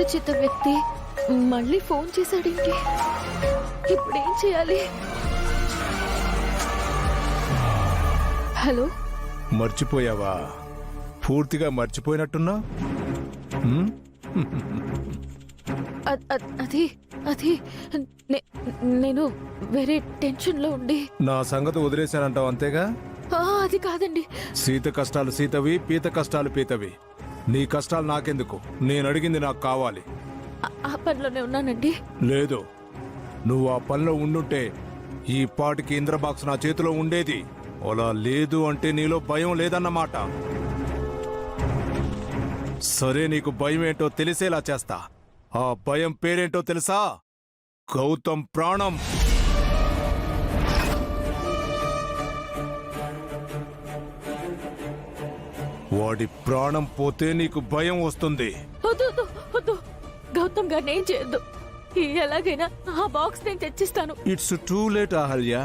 అపరిచిత వ్యక్తి మళ్ళీ ఫోన్ చేశాడేంటి? ఇప్పుడేం చేయాలి? హలో, మర్చిపోయావా? పూర్తిగా మర్చిపోయినట్టున్నా. అది అది నేను వేరే టెన్షన్ లో ఉండి. నా సంగతి వదిలేశానంటావు అంతేగా? అది కాదండి. సీత కష్టాలు సీతవి, పీత కష్టాలు పీతవి. నీ కష్టాలు నాకెందుకు? నేను అడిగింది నాకు కావాలి. ఆ పనిలోనే ఉన్నానండి. లేదు, నువ్వు ఆ పనిలో ఉండుంటే ఈ పాటికి ఇంద్రబాక్స్ నా చేతిలో ఉండేది. అలా లేదు అంటే నీలో భయం లేదన్నమాట. సరే, నీకు భయం ఏంటో తెలిసేలా చేస్తా. ఆ భయం పేరేంటో తెలుసా? గౌతమ్ ప్రాణం. వాడి ప్రాణం పోతే నీకు భయం వస్తుంది. వద్దు, గౌతమ్ గారిని ఏం చేయొద్దు. ఎలాగైనా ఆ బాక్స్ నేను తెచ్చిస్తాను. It's too late Ahalya.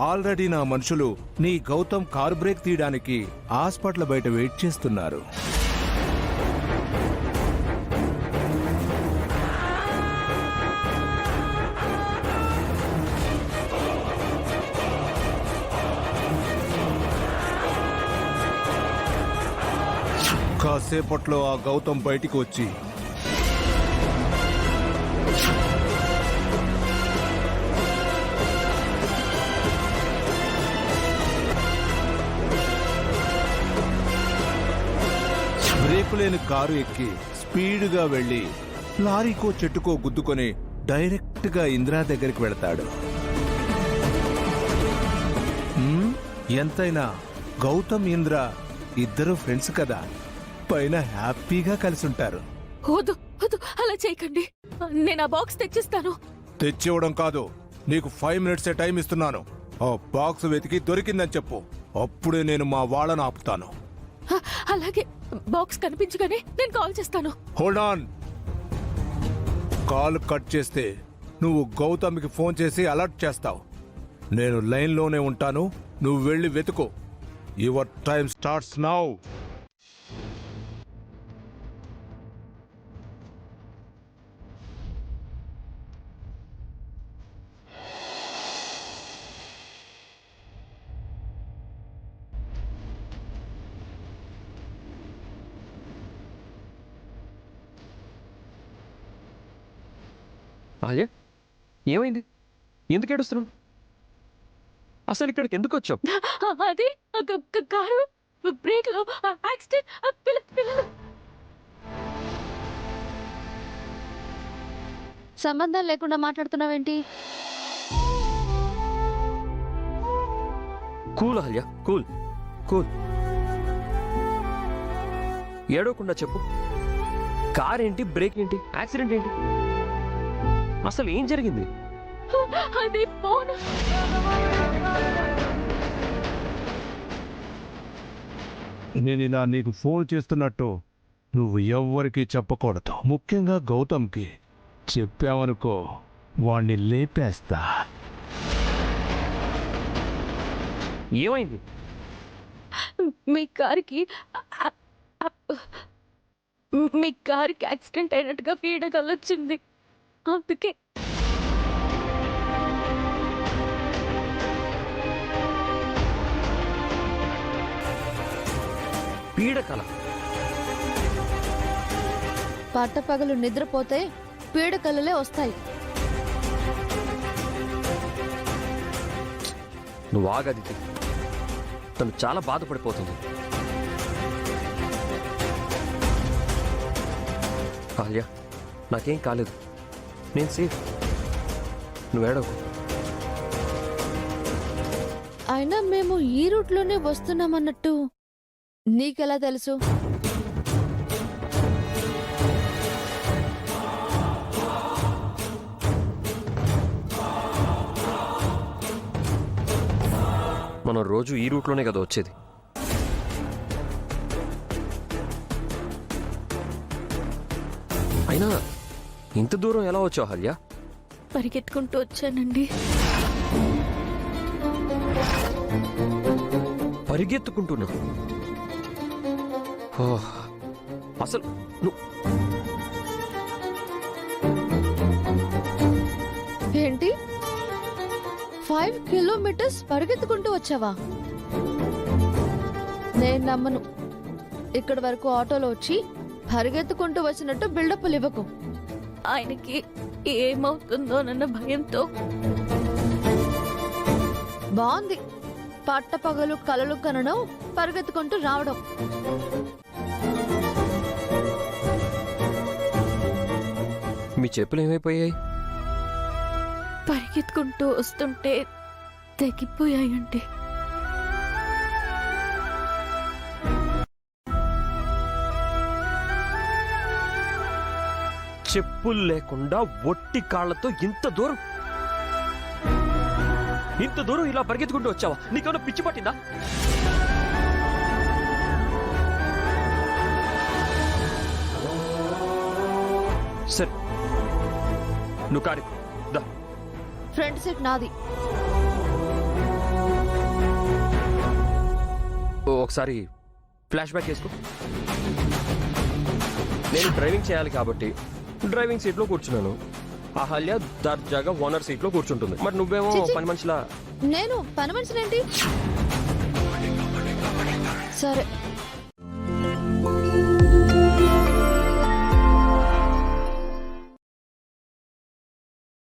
Already నా మనుషులు నీ గౌతమ్ కార్ బ్రేక్ తీయడానికి హాస్పిటల్ బయట వెయిట్ చేస్తున్నారు. కాసేపట్లో ఆ గౌతమ్ బయటికి వచ్చి బ్రేకు లేని కారు ఎక్కి స్పీడ్గా వెళ్లి లారీకో చెట్టుకో గుద్దుకొని డైరెక్ట్ గా ఇందిరా దగ్గరికి వెళతాడు. ఎంతైనా గౌతమ్ ఇంద్ర ఇద్దరు ఫ్రెండ్స్ కదా, పైన హ్యాపీగా కలిసి ఉంటారు. వద్దు, అలా చేయకండి. నేను ఆ బాక్స్ తెచ్చిస్తాను. తెచ్చివ్వడం కాదు, నీకు 5 minutes టైం ఇస్తున్నాను. ఆ బాక్స్ వెతికి దొరికిందని చెప్పు, అప్పుడే నేను మా వాళ్ళను ఆపుతాను. అలాగే, బాక్స్ కనిపించగానే నేను కాల్ చేస్తాను. Hold on. కాల్ కట్ చేస్తే నువ్వు గౌతమ్కి ఫోన్ చేసి అలర్ట్ చేస్తావు. నేను లైన్లోనే ఉంటాను, నువ్వు వెళ్ళి వెతుకో. Your time starts now. Arya, ఏమైంది? ఎందుకు ఏడుస్తున్నావు? అసలు ఇక్కడికి ఎందుకు వచ్చావు? అది కారు బ్రేక్ లో యాక్సిడెంట్. సంబంధం లేకుండా మాట్లాడుతున్నావేంటి? Cool Ahalya, cool cool. ఏడవకుండా చెప్పు. కార్ ఏంటి, బ్రేక్ ఏంటి, యాక్సిడెంట్ ఏంటి, అసలు ఏం జరిగింది? అది ఫోన్. నేను ఇలా నీకు ఫోన్ చేస్తున్నట్టు నువ్వు ఎవ్వరికీ చెప్పకూడదు. ముఖ్యంగా గౌతమ్కి చెప్పావనుకో, వాణ్ణి లేపేస్తా. ఏమైంది? మీ కారుకి యాక్సిడెంట్ అయినట్టుగా పీడకలు వచ్చింది, అందుకే. పీడకల? పట్టపగలు నిద్రపోతే పీడకలలే వస్తాయి. నువ్వు ఆగదితి, తను చాలా బాధపడిపోతుంది. ఆల్యా, నాకేం కాలేదు, నేను సేఫ్, నువ్వేడకు. అయినా మేము ఈ రూట్లోనే వస్తున్నామన్నట్టు నీకెలా తెలుసు? మనం రోజు ఈ రూట్లోనే కదా వచ్చేది. అయినా ఇంత దూరం ఎలా వచ్చావు హల్యా? పరిగెత్తుకుంటూ వచ్చానండి. పరిగెత్తుకుంటున్నా? అసలు 5 కిలోమీటర్స్ పరిగెత్తుకుంటూ వచ్చావా? నేను నమ్మను. ఇక్కడి వరకు ఆటోలో వచ్చి పరిగెత్తుకుంటూ వచ్చినట్టు బిల్డప్లు ఇవ్వకు. ఆయనకి ఏమవుతుందోనన్న భయంతో. బాగుంది, పట్టపగలు కలలు కనడం, పరిగెత్తుకుంటూ రావడం. మీ చెప్పులు ఏమైపోయాయి? పరిగెత్తుకుంటూ వస్తుంటే తెగిపోయాయండి. చెప్పులు లేకుండా ఒట్టి కాళ్ళతో ఇంత దూరం ఇలా పరిగెత్తుకుంటూ వచ్చావా? నీకేమైనా పిచ్చి పట్టిందా? సరే, నువ్వు కాడి దా. ఫ్రంట్ సీట్ నాది. ఒకసారి ఫ్లాష్ బ్యాక్ చేసుకో. నేను డ్రైవింగ్ చేయాలి కాబట్టి డ్రైవింగ్ సీట్లో కూర్చున్నాను. అహల్య దర్జాగా ఓనర్ సీట్లో కూర్చుంటుంది. మరి నువ్వేమో చిచి. పని మనిషిలా. నేను పని మనిషినేంటి? సరే,